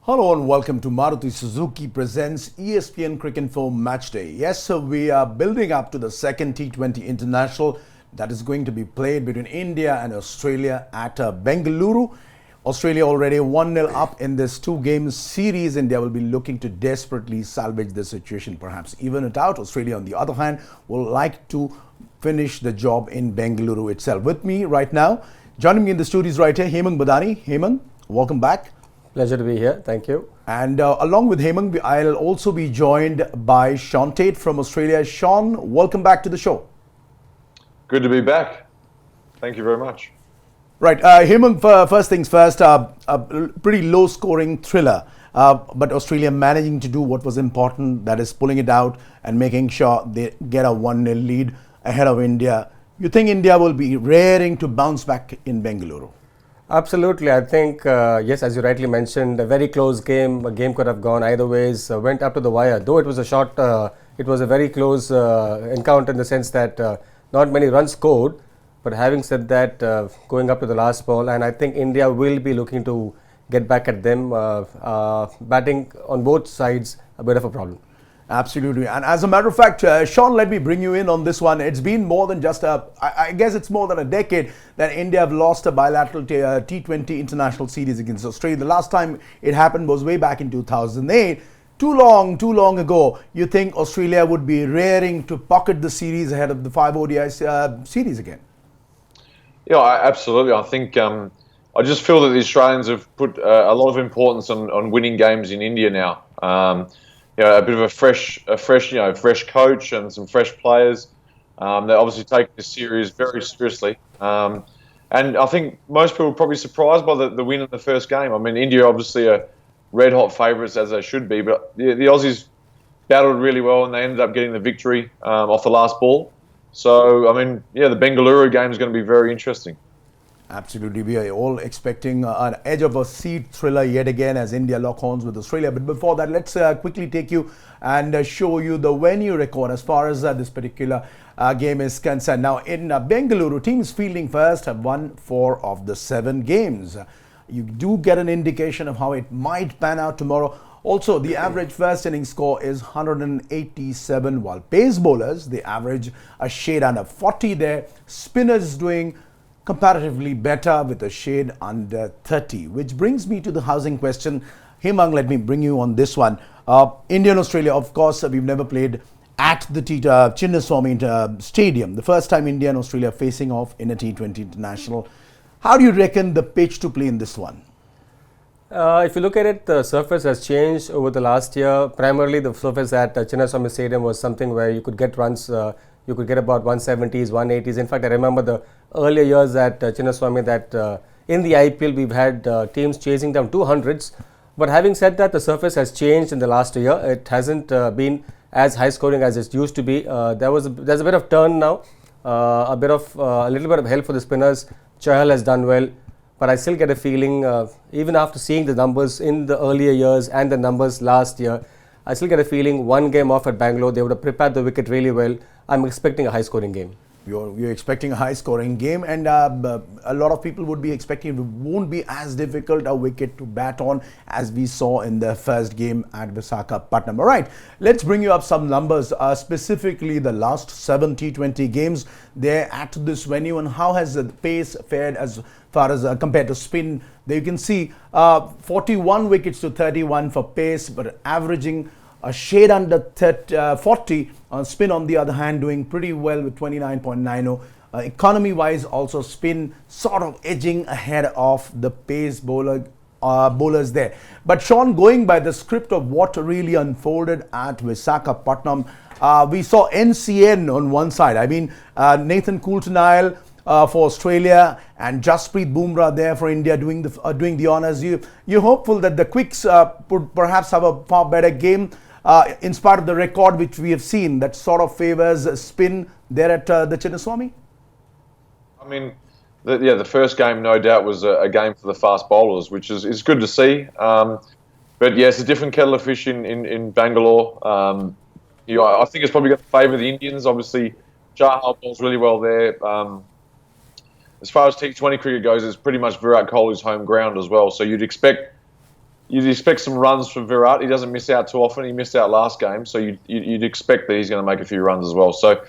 Hello and welcome to Maruti Suzuki presents ESPNcricinfo Match Day. Yes, so we are building up to the second T20 International that is going to be played between India and Australia at Bengaluru. Australia already 1-0 up in this two-game series. India will be looking to desperately salvage the situation, perhaps even it out. Australia, on the other hand, will like to finish the job in Bengaluru itself. With me right now, joining me in the studios right here, Hemang Badani. Hemang, welcome back. Pleasure to be here. Thank you. And along with Hemang, I'll also be joined by Shaun Tait from Australia. Shaun, welcome back to the show. Good to be back. Thank you very much. Right, Hemang, first things first, a pretty low-scoring thriller, but Australia managing to do what was important, that is pulling it out and making sure they get a 1-0 lead ahead of India. You think India will be raring to bounce back in Bengaluru? Absolutely. I think, yes, as you rightly mentioned, a very close game. A game could have gone either ways, went up to the wire. Though it was it was a very close encounter in the sense that not many runs scored. But having said that, going up to the last ball, and I think India will be looking to get back at them. Batting on both sides, a bit of a problem. Absolutely. And as a matter of fact, Shaun, let me bring you in on this one. It's been more than just I guess it's more than a decade that India have lost a bilateral T20 international series against Australia. The last time it happened was way back in 2008. Too long ago. You think Australia would be raring to pocket the series ahead of the 5 ODI series again? Yeah, absolutely. I think I just feel that the Australians have put a lot of importance on winning games in India now. A bit of a fresh coach and some fresh players. They obviously take this series very seriously. And I think most people are probably surprised by the win in the first game. I mean, India obviously are red-hot favourites, as they should be, but the Aussies battled really well and they ended up getting the victory off the last ball. So, I mean, yeah, the Bengaluru game is going to be very interesting. Absolutely. We are all expecting an edge of a seat thriller yet again as India lock horns with Australia. But before that, let's quickly take you and show you the venue record as far as this particular game is concerned. Now, in Bengaluru, teams fielding first have won 4 of the 7 games. You do get an indication of how it might pan out tomorrow. Also, the average first inning score is 187, while pace bowlers, they average a shade under 40 there. Spinners doing comparatively better with a shade under 30, which brings me to the housing question. Hemang, let me bring you on this one. India and Australia, of course, we've never played at the Chinnaswamy Stadium. The first time India and Australia facing off in a T20 international. How do you reckon the pitch to play in this one? If you look at it, the surface has changed over the last year. Primarily, the surface at Chinnaswamy Stadium was something where you could get runs. You could get about 170s, 180s. In fact, I remember the earlier years at Chinnaswamy that in the IPL we've had teams chasing down 200s. But having said that, the surface has changed in the last year. It hasn't been as high scoring as it used to be. There's a bit of turn now, a little bit of help for the spinners. Chahal has done well, but I still get a feeling, even after seeing the numbers in the earlier years and the numbers last year, I still get a feeling one game off at Bangalore, they would have prepared the wicket really well. I'm expecting a high-scoring game. You're expecting a high-scoring game, and a lot of people would be expecting it won't be as difficult a wicket to bat on as we saw in the first game at Visakhapatnam. All right, let's bring you up some numbers, specifically the last 7 T20 games there at this venue, and how has the pace fared as far as compared to spin. There you can see 41 wickets to 31 for pace, but averaging a shade under 40 on spin, on the other hand, doing pretty well with 29.90. Economy-wise, also spin sort of edging ahead of the pace bowlers there. But Shaun, going by the script of what really unfolded at Visakhapatnam, we saw NCN on one side. I mean, Nathan Coulter-Nile for Australia and Jasprit Bumrah there for India doing the honours. You're hopeful that the Quicks would perhaps have a far better game. In spite of the record which we have seen that sort of favors spin there at the Chinnaswamy? I mean, the first game no doubt was a game for the fast bowlers, which is good to see. But yeah, it's a different kettle of fish in Bangalore. I think it's probably going to favour the Indians. Obviously, Chahal bowls really well there. As far as T20 cricket goes, it's pretty much Virat Kohli's home ground as well. So you'd expect you'd expect some runs from Virat. He doesn't miss out too often. He missed out last game, so you'd expect that he's going to make a few runs as well. So,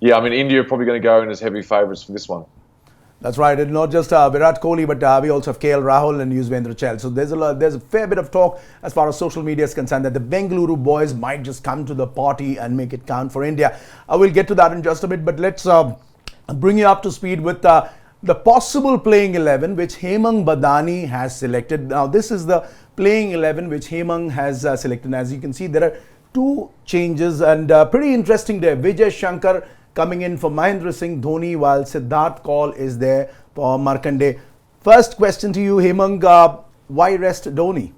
yeah, I mean, India are probably going to go in as heavy favourites for this one. That's right. It's not just Virat Kohli, but we also have KL Rahul and Yuzvendra Chahal. So there's a fair bit of talk as far as social media is concerned that the Bengaluru boys might just come to the party and make it count for India. I will get to that in just a bit, but let's bring you up to speed with the possible playing 11 which Hemang Badani has selected. Now, this is the playing 11 which Hemang has selected. As you can see, there are two changes and pretty interesting there. Vijay Shankar coming in for Mahendra Singh Dhoni, while Siddharth Kaul is there for Markanday. First question to you, Hemang, why rest Dhoni?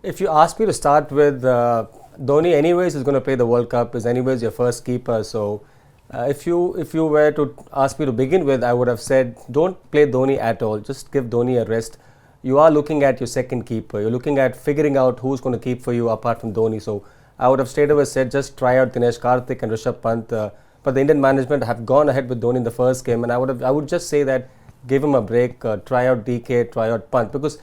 If you ask me to start with, Dhoni anyways is going to play the World Cup, is anyways your first keeper. So if you were to ask me to begin with, I would have said don't play Dhoni at all. Just give Dhoni a rest. You are looking at your second keeper. You're looking at figuring out who's going to keep for you apart from Dhoni. So I would have straight away said just try out Dinesh Karthik and Rishabh Pant. But the Indian management have gone ahead with Dhoni in the first game, and I would just say that give him a break, try out DK, try out Pant, because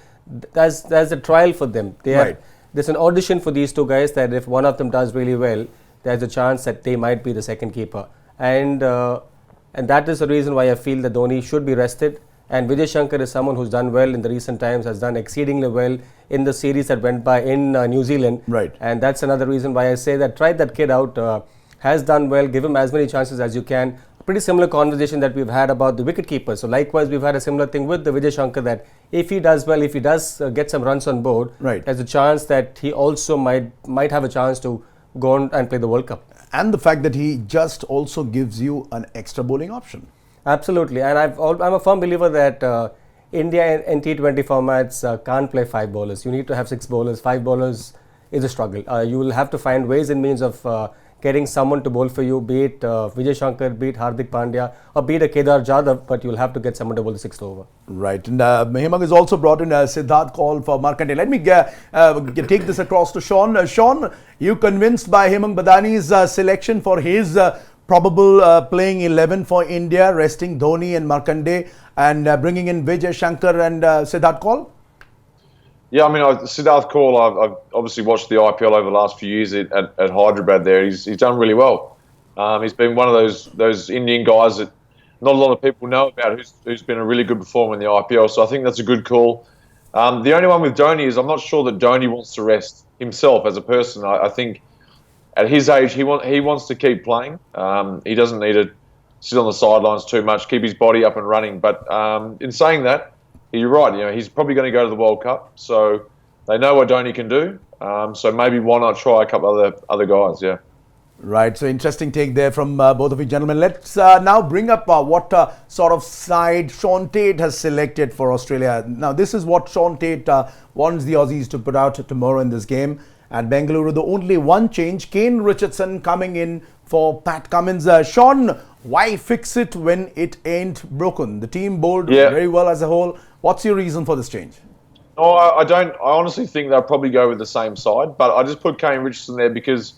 there's a trial for them. There's an audition for these two guys that if one of them does really well, there's a chance that they might be the second keeper, and that is the reason why I feel that Dhoni should be rested. And Vijay Shankar is someone who's done well in the recent times, has done exceedingly well in the series that went by in New Zealand, and that's another reason why I say that try that kid out. Has done well, give him as many chances as you can. Pretty similar conversation that we've had about the wicket keeper. So likewise, we've had a similar thing with the Vijay Shankar that if he does well, if he does get some runs on board, there's a chance that he also might have a chance to go on and play the World Cup. And the fact that he just also gives you an extra bowling option. Absolutely, and I'm a firm believer that India in T20 formats can't play 5 bowlers. You need to have 6 bowlers. 5 bowlers is a struggle. You will have to find ways and means of getting someone to bowl for you, be it Vijay Shankar, be it Hardik Pandya, or be it a Kedar Jadhav, but you'll have to get someone to bowl the 6th over. Right, and Hemang has also brought in Siddharth Kaul for Markanday. Let me take this across to Shaun. Shaun, you convinced by Hemang Badani's selection for his probable playing 11 for India, resting Dhoni and Markanday, and bringing in Vijay Shankar and Siddharth Kaul? Yeah, I mean, Siddharth Kaul, I've obviously watched the IPL over the last few years at Hyderabad there. He's done really well. He's been one of those Indian guys that not a lot of people know about who's been a really good performer in the IPL. So I think that's a good call. The only one with Dhoni is I'm not sure that Dhoni wants to rest himself as a person. I think at his age, he wants to keep playing. He doesn't need to sit on the sidelines too much, keep his body up and running. But in saying that, you're right. You know, he's probably going to go to the World Cup, so they know what Dhoni can do. So maybe why not try a couple other guys? Yeah. Right. So interesting take there from both of you gentlemen. Let's now bring up what sort of side Shaun Tait has selected for Australia. Now, this is what Shaun Tait wants the Aussies to put out tomorrow in this game at Bengaluru. The only one change: Kane Richardson coming in for Pat Cummins. Shaun, why fix it when it ain't broken? The team bowled very well as a whole. What's your reason for this change? No, I don't. I honestly think they'll probably go with the same side, but I just put Kane Richardson there because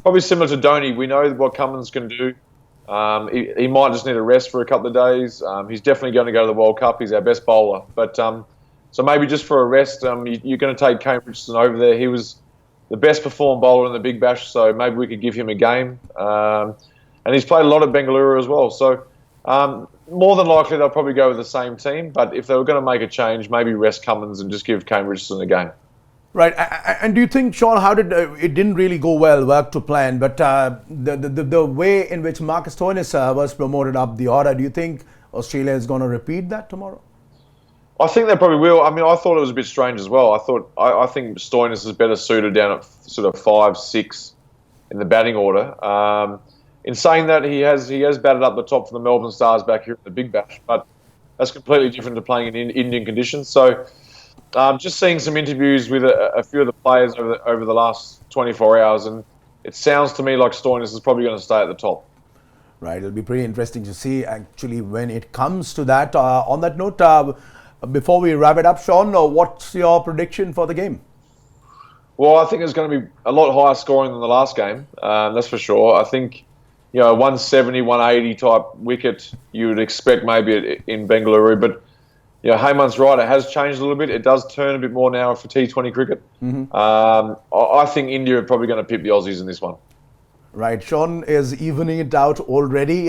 probably similar to Dhoni, we know what Cummins can do. He might just need a rest for a couple of days. He's definitely going to go to the World Cup. He's our best bowler. But so maybe just for a rest, you're going to take Kane Richardson over there. He was the best performed bowler in the Big Bash, so maybe we could give him a game. And he's played a lot at Bengaluru as well. So more than likely they'll probably go with the same team. But if they were going to make a change, maybe rest Cummins and just give Kane Richardson a game. Right, and do you think, Shaun, how did it didn't really go well, work to plan, but the way in which Marcus Stoinis was promoted up the order, do you think Australia is going to repeat that tomorrow? I think they probably will. I mean, I thought it was a bit strange as well. I think Stoinis is better suited down at sort of 5, 6 in the batting order. In saying that, he has batted up the top for the Melbourne Stars back here at the Big Bash, but that's completely different to playing in Indian conditions. So. Just seeing some interviews with a few of the players over the last 24 hours, and it sounds to me like Stoinis is probably going to stay at the top. Right, it'll be pretty interesting to see actually when it comes to that. On that note, before we wrap it up, Shaun, what's your prediction for the game? Well, I think it's going to be a lot higher scoring than the last game, that's for sure. I think, 170, 180 type wicket you would expect maybe in Bengaluru, but Hemang's right. It has changed a little bit. It does turn a bit more now for T20 cricket. I think India are probably going to pip the Aussies in this one. Right. Shaun is evening it out already.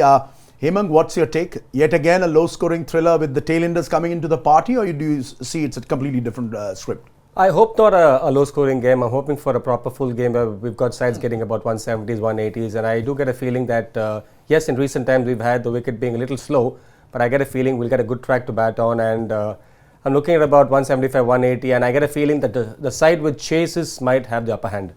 Hemang, what's your take? Yet again, a low-scoring thriller with the tailenders coming into the party, or do you see it's a completely different script? I hope not a low-scoring game. I'm hoping for a proper full game where we've got sides getting about 170s, 180s, and I do get a feeling that, yes, in recent times we've had the wicket being a little slow, but I get a feeling we'll get a good track to bat on, and I'm looking at about 175, 180, and I get a feeling that the side with chases might have the upper hand.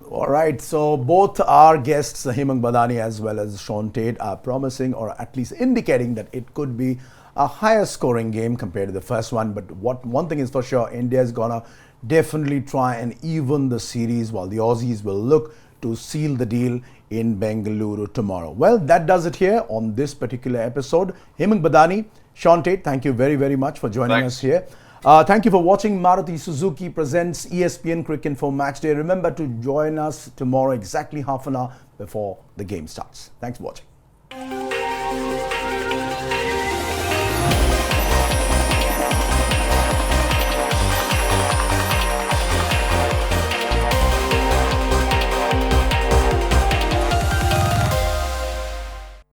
All right, so both our guests, Hemang Badani as well as Shaun Tait, are promising or at least indicating that it could be a higher scoring game compared to the first one. But one thing is for sure, India is going to definitely try and even the series, while the Aussies will look to seal the deal in Bengaluru tomorrow. Well, that does it here on this particular episode. Hemang Badani, Shaun Tait, thank you very, very much for joining us here. Thank you for watching Maruti Suzuki presents ESPNcricinfo Match Day. Remember to join us tomorrow exactly half an hour before the game starts. Thanks for watching.